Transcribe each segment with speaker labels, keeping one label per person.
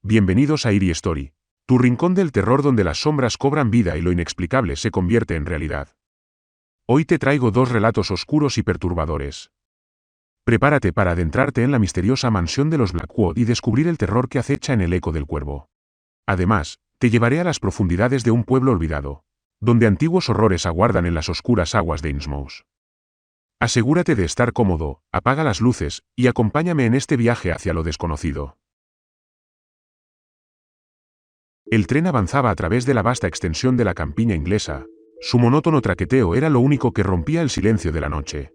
Speaker 1: Bienvenidos a Eerie Story, tu rincón del terror donde las sombras cobran vida y lo inexplicable se convierte en realidad. Hoy te traigo dos relatos oscuros y perturbadores. Prepárate para adentrarte en la misteriosa mansión de los Blackwood y descubrir el terror que acecha en el eco del cuervo. Además, te llevaré a las profundidades de un pueblo olvidado, donde antiguos horrores aguardan en las oscuras aguas de Innsmouth. Asegúrate de estar cómodo, apaga las luces, y acompáñame en este viaje hacia lo desconocido. El tren avanzaba a través de la vasta extensión de la campiña inglesa. Su monótono traqueteo era lo único que rompía el silencio de la noche.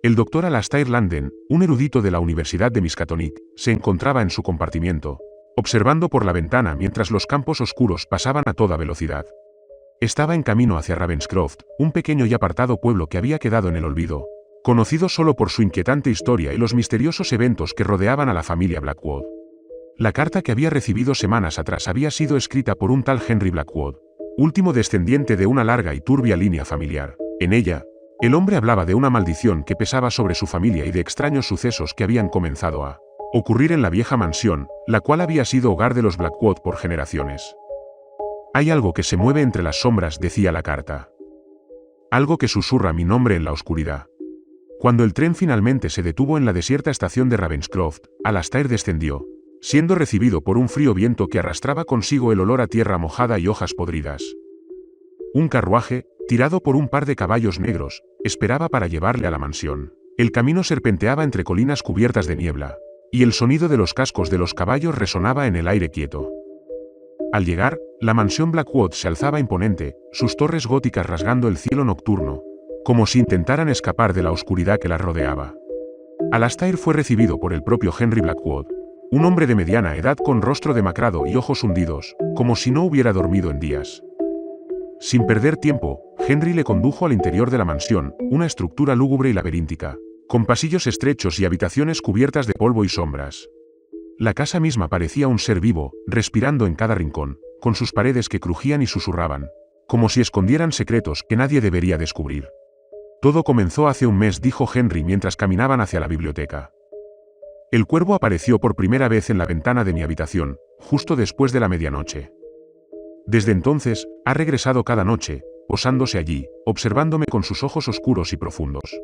Speaker 1: El doctor Alastair Landen, un erudito de la Universidad de Miskatonic, se encontraba en su compartimiento, observando por la ventana mientras los campos oscuros pasaban a toda velocidad. Estaba en camino hacia Ravenscroft, un pequeño y apartado pueblo que había quedado en el olvido, conocido solo por su inquietante historia y los misteriosos eventos que rodeaban a la familia Blackwood. La carta que había recibido semanas atrás había sido escrita por un tal Henry Blackwood, último descendiente de una larga y turbia línea familiar. En ella, el hombre hablaba de una maldición que pesaba sobre su familia y de extraños sucesos que habían comenzado a ocurrir en la vieja mansión, la cual había sido hogar de los Blackwood por generaciones. Hay algo que se mueve entre las sombras, decía la carta. Algo que susurra mi nombre en la oscuridad. Cuando el tren finalmente se detuvo en la desierta estación de Ravenscroft, Alastair descendió, siendo recibido por un frío viento que arrastraba consigo el olor a tierra mojada y hojas podridas. Un carruaje, tirado por un par de caballos negros, esperaba para llevarle a la mansión. El camino serpenteaba entre colinas cubiertas de niebla, y el sonido de los cascos de los caballos resonaba en el aire quieto. Al llegar, la mansión Blackwood se alzaba imponente, sus torres góticas rasgando el cielo nocturno, como si intentaran escapar de la oscuridad que las rodeaba. Alastair fue recibido por el propio Henry Blackwood, un hombre de mediana edad con rostro demacrado y ojos hundidos, como si no hubiera dormido en días. Sin perder tiempo, Henry le condujo al interior de la mansión, una estructura lúgubre y laberíntica, con pasillos estrechos y habitaciones cubiertas de polvo y sombras. La casa misma parecía un ser vivo, respirando en cada rincón, con sus paredes que crujían y susurraban, como si escondieran secretos que nadie debería descubrir. Todo comenzó hace un mes, dijo Henry mientras caminaban hacia la biblioteca. El cuervo apareció por primera vez en la ventana de mi habitación, justo después de la medianoche. Desde entonces, ha regresado cada noche, posándose allí, observándome con sus ojos oscuros y profundos.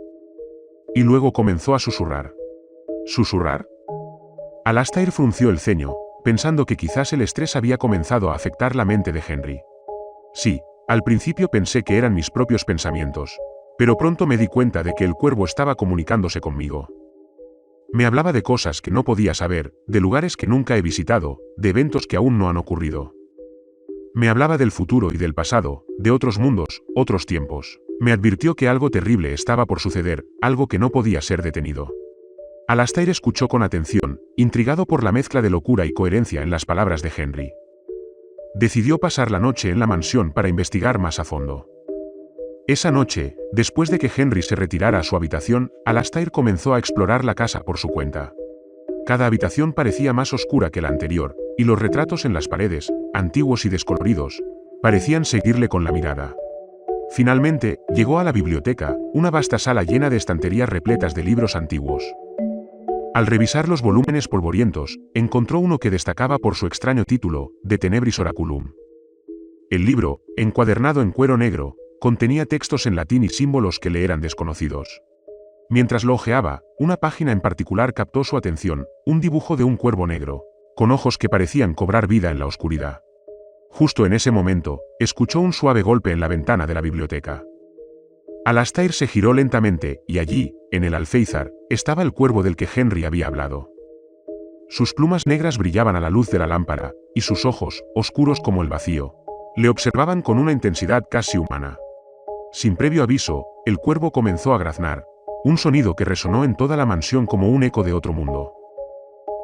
Speaker 1: Y luego comenzó a susurrar. ¿Susurrar? Alastair frunció el ceño, pensando que quizás el estrés había comenzado a afectar la mente de Henry. Sí, al principio pensé que eran mis propios pensamientos, pero pronto me di cuenta de que el cuervo estaba comunicándose conmigo. Me hablaba de cosas que no podía saber, de lugares que nunca he visitado, de eventos que aún no han ocurrido. Me hablaba del futuro y del pasado, de otros mundos, otros tiempos. Me advirtió que algo terrible estaba por suceder, algo que no podía ser detenido. Alastair escuchó con atención, intrigado por la mezcla de locura y coherencia en las palabras de Henry. Decidió pasar la noche en la mansión para investigar más a fondo. Esa noche, después de que Henry se retirara a su habitación, Alastair comenzó a explorar la casa por su cuenta. Cada habitación parecía más oscura que la anterior, y los retratos en las paredes, antiguos y descoloridos, parecían seguirle con la mirada. Finalmente, llegó a la biblioteca, una vasta sala llena de estanterías repletas de libros antiguos. Al revisar los volúmenes polvorientos, encontró uno que destacaba por su extraño título, De Tenebris Oraculum. El libro, encuadernado en cuero negro, contenía textos en latín y símbolos que le eran desconocidos. Mientras lo hojeaba, una página en particular captó su atención, un dibujo de un cuervo negro, con ojos que parecían cobrar vida en la oscuridad. Justo en ese momento, escuchó un suave golpe en la ventana de la biblioteca. Alastair se giró lentamente, y allí, en el alféizar, estaba el cuervo del que Henry había hablado. Sus plumas negras brillaban a la luz de la lámpara, y sus ojos, oscuros como el vacío, le observaban con una intensidad casi humana. Sin previo aviso, el cuervo comenzó a graznar, un sonido que resonó en toda la mansión como un eco de otro mundo.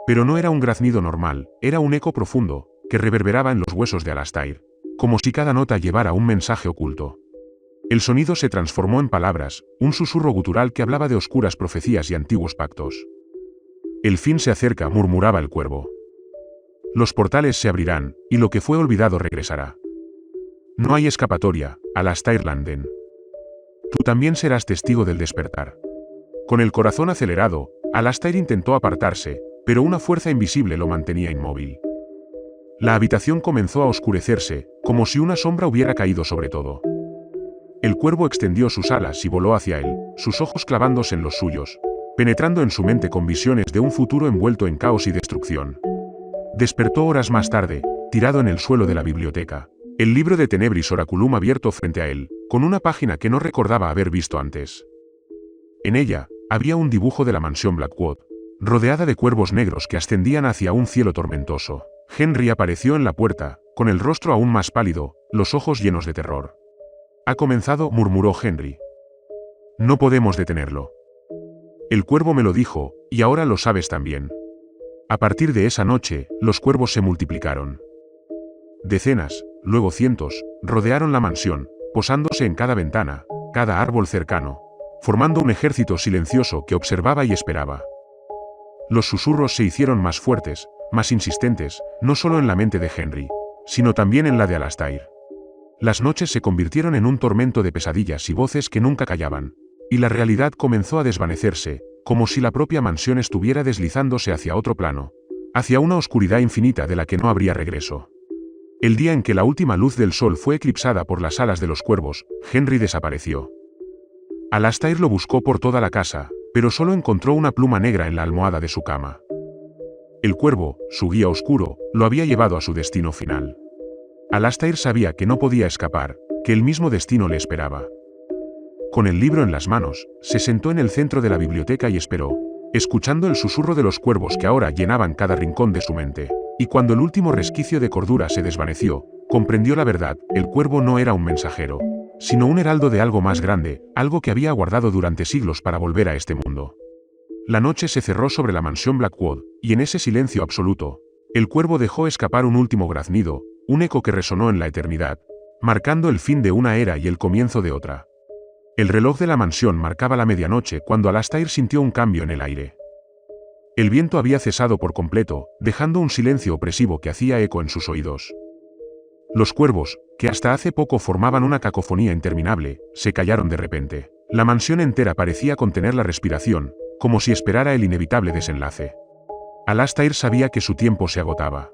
Speaker 1: Pero no era un graznido normal, era un eco profundo, que reverberaba en los huesos de Alastair, como si cada nota llevara un mensaje oculto. El sonido se transformó en palabras, un susurro gutural que hablaba de oscuras profecías y antiguos pactos. El fin se acerca, murmuraba el cuervo. Los portales se abrirán, y lo que fue olvidado regresará. No hay escapatoria, Alastair Landen. Tú también serás testigo del despertar. Con el corazón acelerado, Alastair intentó apartarse, pero una fuerza invisible lo mantenía inmóvil. La habitación comenzó a oscurecerse, como si una sombra hubiera caído sobre todo. El cuervo extendió sus alas y voló hacia él, sus ojos clavándose en los suyos, penetrando en su mente con visiones de un futuro envuelto en caos y destrucción. Despertó horas más tarde, tirado en el suelo de la biblioteca, el libro de Tenebris Oraculum abierto frente a él, con una página que no recordaba haber visto antes. En ella, había un dibujo de la mansión Blackwood, rodeada de cuervos negros que ascendían hacia un cielo tormentoso. Henry apareció en la puerta, con el rostro aún más pálido, los ojos llenos de terror. «Ha comenzado», murmuró Henry. «No podemos detenerlo. El cuervo me lo dijo, y ahora lo sabes también». A partir de esa noche, los cuervos se multiplicaron. Decenas, luego cientos, rodearon la mansión, posándose en cada ventana, cada árbol cercano, formando un ejército silencioso que observaba y esperaba. Los susurros se hicieron más fuertes, más insistentes, no solo en la mente de Henry, sino también en la de Alastair. Las noches se convirtieron en un tormento de pesadillas y voces que nunca callaban, y la realidad comenzó a desvanecerse, como si la propia mansión estuviera deslizándose hacia otro plano, hacia una oscuridad infinita de la que no habría regreso. El día en que la última luz del sol fue eclipsada por las alas de los cuervos, Henry desapareció. Alastair lo buscó por toda la casa, pero solo encontró una pluma negra en la almohada de su cama. El cuervo, su guía oscuro, lo había llevado a su destino final. Alastair sabía que no podía escapar, que el mismo destino le esperaba. Con el libro en las manos, se sentó en el centro de la biblioteca y esperó, escuchando el susurro de los cuervos que ahora llenaban cada rincón de su mente. Y cuando el último resquicio de cordura se desvaneció, comprendió la verdad: el cuervo no era un mensajero, sino un heraldo de algo más grande, algo que había aguardado durante siglos para volver a este mundo. La noche se cerró sobre la mansión Blackwood, y en ese silencio absoluto, el cuervo dejó escapar un último graznido, un eco que resonó en la eternidad, marcando el fin de una era y el comienzo de otra. El reloj de la mansión marcaba la medianoche cuando Alastair sintió un cambio en el aire. El viento había cesado por completo, dejando un silencio opresivo que hacía eco en sus oídos. Los cuervos, que hasta hace poco formaban una cacofonía interminable, se callaron de repente. La mansión entera parecía contener la respiración, como si esperara el inevitable desenlace. Alastair sabía que su tiempo se agotaba.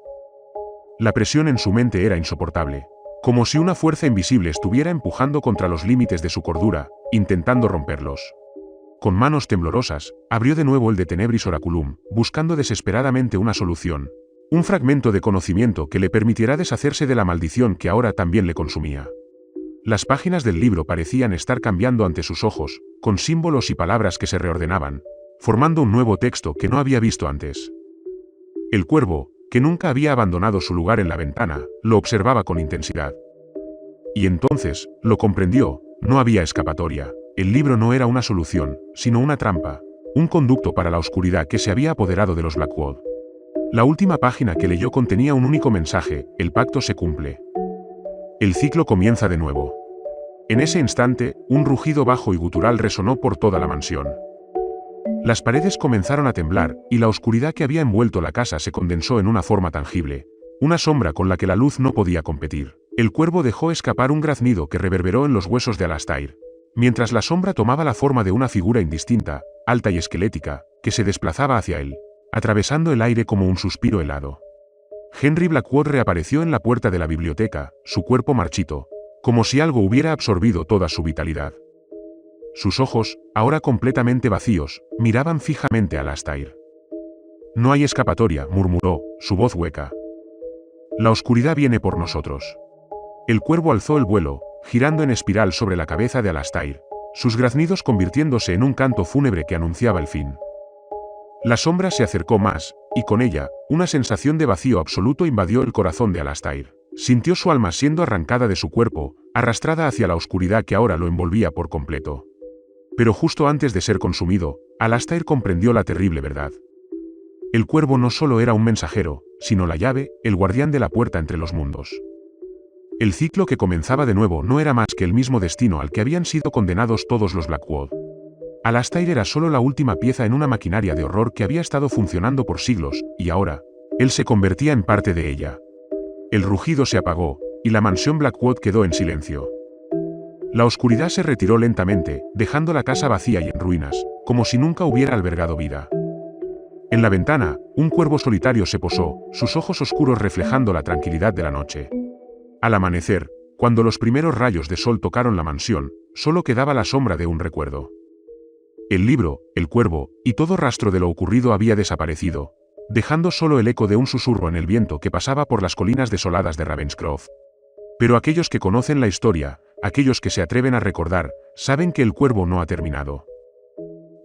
Speaker 1: La presión en su mente era insoportable, como si una fuerza invisible estuviera empujando contra los límites de su cordura, intentando romperlos. Con manos temblorosas, abrió de nuevo el de Tenebris Oraculum, buscando desesperadamente una solución, un fragmento de conocimiento que le permitiera deshacerse de la maldición que ahora también le consumía. Las páginas del libro parecían estar cambiando ante sus ojos, con símbolos y palabras que se reordenaban, formando un nuevo texto que no había visto antes. El cuervo, que nunca había abandonado su lugar en la ventana, lo observaba con intensidad. Y entonces, lo comprendió: no había escapatoria. El libro no era una solución, sino una trampa, un conducto para la oscuridad que se había apoderado de los Blackwood. La última página que leyó contenía un único mensaje: el pacto se cumple. El ciclo comienza de nuevo. En ese instante, un rugido bajo y gutural resonó por toda la mansión. Las paredes comenzaron a temblar, y la oscuridad que había envuelto la casa se condensó en una forma tangible, una sombra con la que la luz no podía competir. El cuervo dejó escapar un graznido que reverberó en los huesos de Alastair, mientras la sombra tomaba la forma de una figura indistinta, alta y esquelética, que se desplazaba hacia él, atravesando el aire como un suspiro helado. Henry Blackwood reapareció en la puerta de la biblioteca, su cuerpo marchito, como si algo hubiera absorbido toda su vitalidad. Sus ojos, ahora completamente vacíos, miraban fijamente a Alastair. «No hay escapatoria», murmuró, su voz hueca. «La oscuridad viene por nosotros». El cuervo alzó el vuelo, girando en espiral sobre la cabeza de Alastair, sus graznidos convirtiéndose en un canto fúnebre que anunciaba el fin. La sombra se acercó más, y con ella, una sensación de vacío absoluto invadió el corazón de Alastair. Sintió su alma siendo arrancada de su cuerpo, arrastrada hacia la oscuridad que ahora lo envolvía por completo. Pero justo antes de ser consumido, Alastair comprendió la terrible verdad. El cuervo no solo era un mensajero, sino la llave, el guardián de la puerta entre los mundos. El ciclo que comenzaba de nuevo no era más que el mismo destino al que habían sido condenados todos los Blackwood. Alastair era solo la última pieza en una maquinaria de horror que había estado funcionando por siglos, y ahora, él se convertía en parte de ella. El rugido se apagó, y la mansión Blackwood quedó en silencio. La oscuridad se retiró lentamente, dejando la casa vacía y en ruinas, como si nunca hubiera albergado vida. En la ventana, un cuervo solitario se posó, sus ojos oscuros reflejando la tranquilidad de la noche. Al amanecer, cuando los primeros rayos de sol tocaron la mansión, solo quedaba la sombra de un recuerdo. El libro, el cuervo, y todo rastro de lo ocurrido había desaparecido, dejando solo el eco de un susurro en el viento que pasaba por las colinas desoladas de Ravenscroft. Pero aquellos que conocen la historia, aquellos que se atreven a recordar, saben que el cuervo no ha terminado.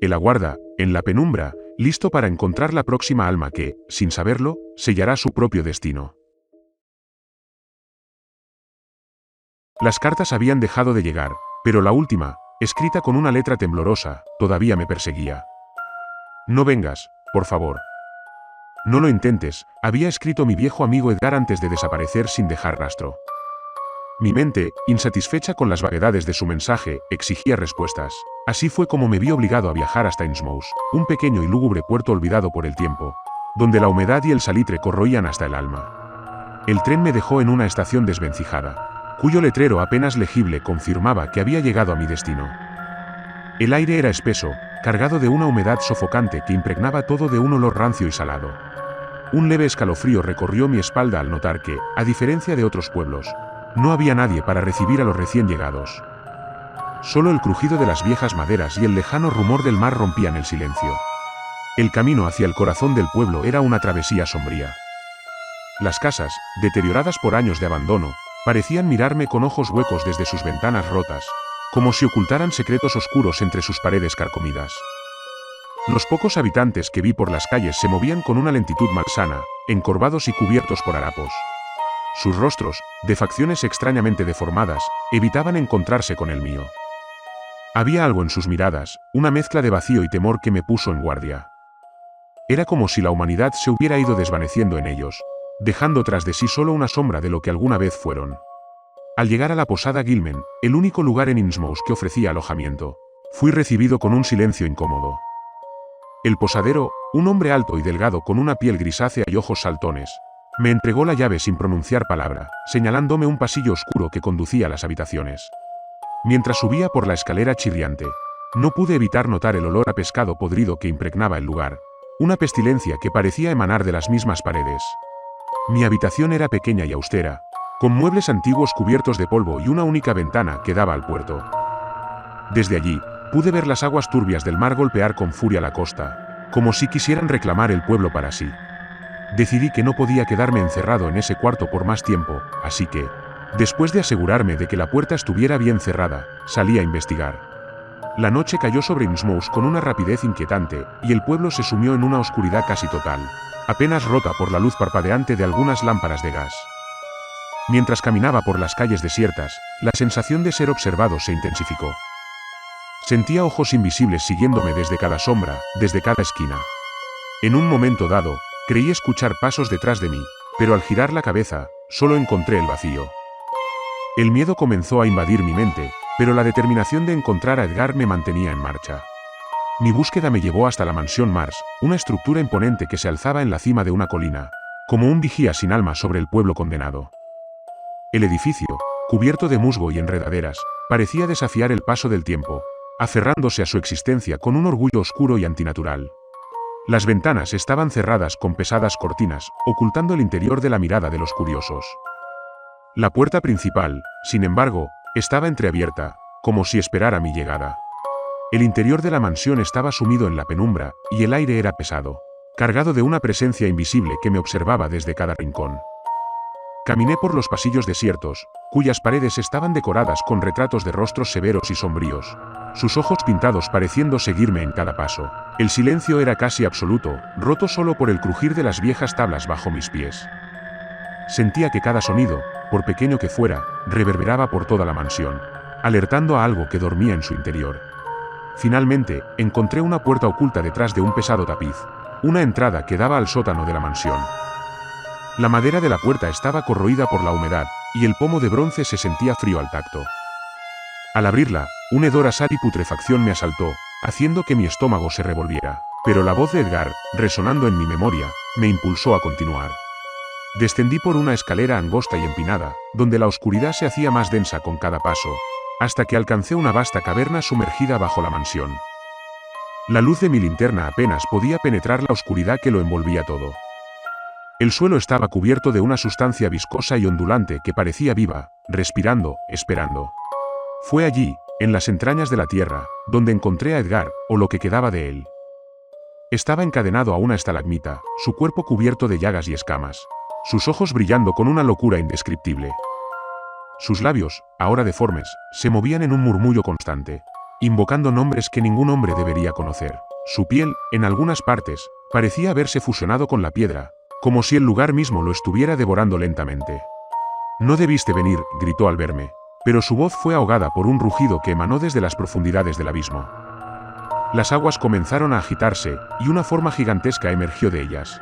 Speaker 1: Él aguarda, en la penumbra, listo para encontrar la próxima alma que, sin saberlo, sellará su propio destino. Las cartas habían dejado de llegar, pero la última, escrita con una letra temblorosa, todavía me perseguía. No vengas, por favor. No lo intentes, había escrito mi viejo amigo Edgar antes de desaparecer sin dejar rastro. Mi mente, insatisfecha con las vaguedades de su mensaje, exigía respuestas. Así fue como me vi obligado a viajar hasta Innsmouth, un pequeño y lúgubre puerto olvidado por el tiempo, donde la humedad y el salitre corroían hasta el alma. El tren me dejó en una estación desvencijada, cuyo letrero apenas legible confirmaba que había llegado a mi destino. El aire era espeso, cargado de una humedad sofocante que impregnaba todo de un olor rancio y salado. Un leve escalofrío recorrió mi espalda al notar que, a diferencia de otros pueblos, no había nadie para recibir a los recién llegados. Solo el crujido de las viejas maderas y el lejano rumor del mar rompían el silencio. El camino hacia el corazón del pueblo era una travesía sombría. Las casas, deterioradas por años de abandono, parecían mirarme con ojos huecos desde sus ventanas rotas, como si ocultaran secretos oscuros entre sus paredes carcomidas. Los pocos habitantes que vi por las calles se movían con una lentitud malsana, encorvados y cubiertos por harapos. Sus rostros, de facciones extrañamente deformadas, evitaban encontrarse con el mío. Había algo en sus miradas, una mezcla de vacío y temor que me puso en guardia. Era como si la humanidad se hubiera ido desvaneciendo en ellos, dejando tras de sí solo una sombra de lo que alguna vez fueron. Al llegar a la posada Gilman, el único lugar en Innsmouth que ofrecía alojamiento, fui recibido con un silencio incómodo. El posadero, un hombre alto y delgado con una piel grisácea y ojos saltones, me entregó la llave sin pronunciar palabra, señalándome un pasillo oscuro que conducía a las habitaciones. Mientras subía por la escalera chirriante, no pude evitar notar el olor a pescado podrido que impregnaba el lugar, una pestilencia que parecía emanar de las mismas paredes. Mi habitación era pequeña y austera, con muebles antiguos cubiertos de polvo y una única ventana que daba al puerto. Desde allí, pude ver las aguas turbias del mar golpear con furia la costa, como si quisieran reclamar el pueblo para sí. Decidí que no podía quedarme encerrado en ese cuarto por más tiempo, así que, después de asegurarme de que la puerta estuviera bien cerrada, salí a investigar. La noche cayó sobre Innsmouth con una rapidez inquietante, y el pueblo se sumió en una oscuridad casi total, apenas rota por la luz parpadeante de algunas lámparas de gas. Mientras caminaba por las calles desiertas, la sensación de ser observado se intensificó. Sentía ojos invisibles siguiéndome desde cada sombra, desde cada esquina. En un momento dado, creí escuchar pasos detrás de mí, pero al girar la cabeza, solo encontré el vacío. El miedo comenzó a invadir mi mente, pero la determinación de encontrar a Edgar me mantenía en marcha. Mi búsqueda me llevó hasta la mansión Mars, una estructura imponente que se alzaba en la cima de una colina, como un vigía sin alma sobre el pueblo condenado. El edificio, cubierto de musgo y enredaderas, parecía desafiar el paso del tiempo, aferrándose a su existencia con un orgullo oscuro y antinatural. Las ventanas estaban cerradas con pesadas cortinas, ocultando el interior de la mirada de los curiosos. La puerta principal, sin embargo, estaba entreabierta, como si esperara mi llegada. El interior de la mansión estaba sumido en la penumbra, y el aire era pesado, cargado de una presencia invisible que me observaba desde cada rincón. Caminé por los pasillos desiertos, cuyas paredes estaban decoradas con retratos de rostros severos y sombríos, sus ojos pintados pareciendo seguirme en cada paso. El silencio era casi absoluto, roto solo por el crujir de las viejas tablas bajo mis pies. Sentía que cada sonido, por pequeño que fuera, reverberaba por toda la mansión, alertando a algo que dormía en su interior. Finalmente, encontré una puerta oculta detrás de un pesado tapiz, una entrada que daba al sótano de la mansión. La madera de la puerta estaba corroída por la humedad, y el pomo de bronce se sentía frío al tacto. Al abrirla, un hedor a sal y putrefacción me asaltó, haciendo que mi estómago se revolviera. Pero la voz de Edgar, resonando en mi memoria, me impulsó a continuar. Descendí por una escalera angosta y empinada, donde la oscuridad se hacía más densa con cada paso, hasta que alcancé una vasta caverna sumergida bajo la mansión. La luz de mi linterna apenas podía penetrar la oscuridad que lo envolvía todo. El suelo estaba cubierto de una sustancia viscosa y ondulante que parecía viva, respirando, esperando. Fue allí, en las entrañas de la tierra, donde encontré a Edgar, o lo que quedaba de él. Estaba encadenado a una estalagmita, su cuerpo cubierto de llagas y escamas, sus ojos brillando con una locura indescriptible. Sus labios, ahora deformes, se movían en un murmullo constante, invocando nombres que ningún hombre debería conocer. Su piel, en algunas partes, parecía haberse fusionado con la piedra, como si el lugar mismo lo estuviera devorando lentamente. «No debiste venir», gritó al verme, pero su voz fue ahogada por un rugido que emanó desde las profundidades del abismo. Las aguas comenzaron a agitarse, y una forma gigantesca emergió de ellas.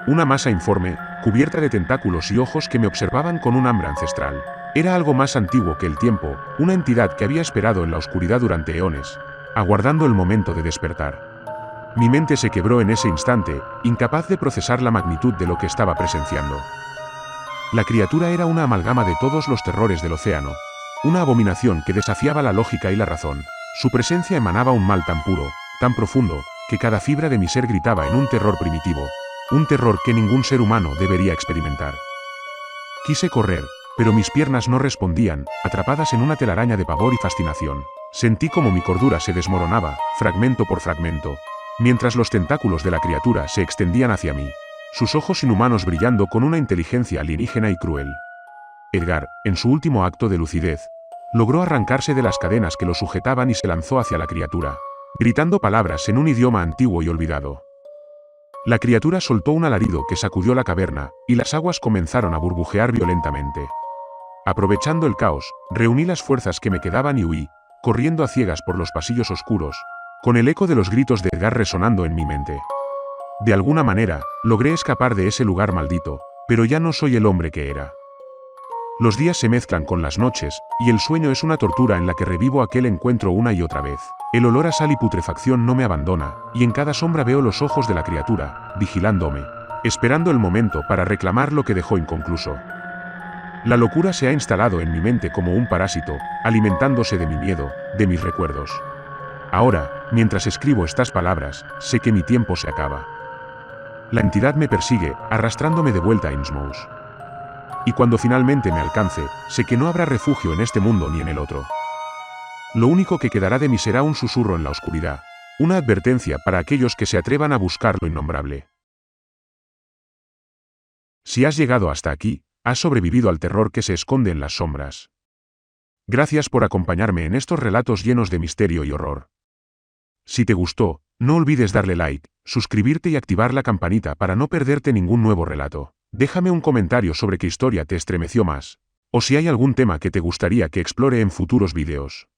Speaker 1: Una masa informe, cubierta de tentáculos y ojos que me observaban con un hambre ancestral. Era algo más antiguo que el tiempo, una entidad que había esperado en la oscuridad durante eones, aguardando el momento de despertar. Mi mente se quebró en ese instante, incapaz de procesar la magnitud de lo que estaba presenciando. La criatura era una amalgama de todos los terrores del océano, una abominación que desafiaba la lógica y la razón. Su presencia emanaba un mal tan puro, tan profundo, que cada fibra de mi ser gritaba en un terror primitivo, un terror que ningún ser humano debería experimentar. Quise correr, pero mis piernas no respondían, atrapadas en una telaraña de pavor y fascinación. Sentí como mi cordura se desmoronaba, fragmento por fragmento, mientras los tentáculos de la criatura se extendían hacia mí, sus ojos inhumanos brillando con una inteligencia alienígena y cruel. Edgar, en su último acto de lucidez, logró arrancarse de las cadenas que lo sujetaban y se lanzó hacia la criatura, gritando palabras en un idioma antiguo y olvidado. La criatura soltó un alarido que sacudió la caverna, y las aguas comenzaron a burbujear violentamente. Aprovechando el caos, reuní las fuerzas que me quedaban y huí, corriendo a ciegas por los pasillos oscuros, con el eco de los gritos de Edgar resonando en mi mente. De alguna manera, logré escapar de ese lugar maldito, pero ya no soy el hombre que era. Los días se mezclan con las noches, y el sueño es una tortura en la que revivo aquel encuentro una y otra vez. El olor a sal y putrefacción no me abandona, y en cada sombra veo los ojos de la criatura, vigilándome, esperando el momento para reclamar lo que dejó inconcluso. La locura se ha instalado en mi mente como un parásito, alimentándose de mi miedo, de mis recuerdos. Ahora, mientras escribo estas palabras, sé que mi tiempo se acaba. La entidad me persigue, arrastrándome de vuelta a Innsmouth. Y cuando finalmente me alcance, sé que no habrá refugio en este mundo ni en el otro. Lo único que quedará de mí será un susurro en la oscuridad, una advertencia para aquellos que se atrevan a buscar lo innombrable. Si has llegado hasta aquí, has sobrevivido al terror que se esconde en las sombras. Gracias por acompañarme en estos relatos llenos de misterio y horror. Si te gustó, no olvides darle like, suscribirte y activar la campanita para no perderte ningún nuevo relato. Déjame un comentario sobre qué historia te estremeció más, o si hay algún tema que te gustaría que explore en futuros vídeos.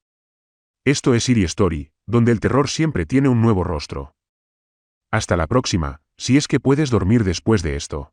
Speaker 1: Esto es Eerie Story, donde el terror siempre tiene un nuevo rostro. Hasta la próxima, si es que puedes dormir después de esto.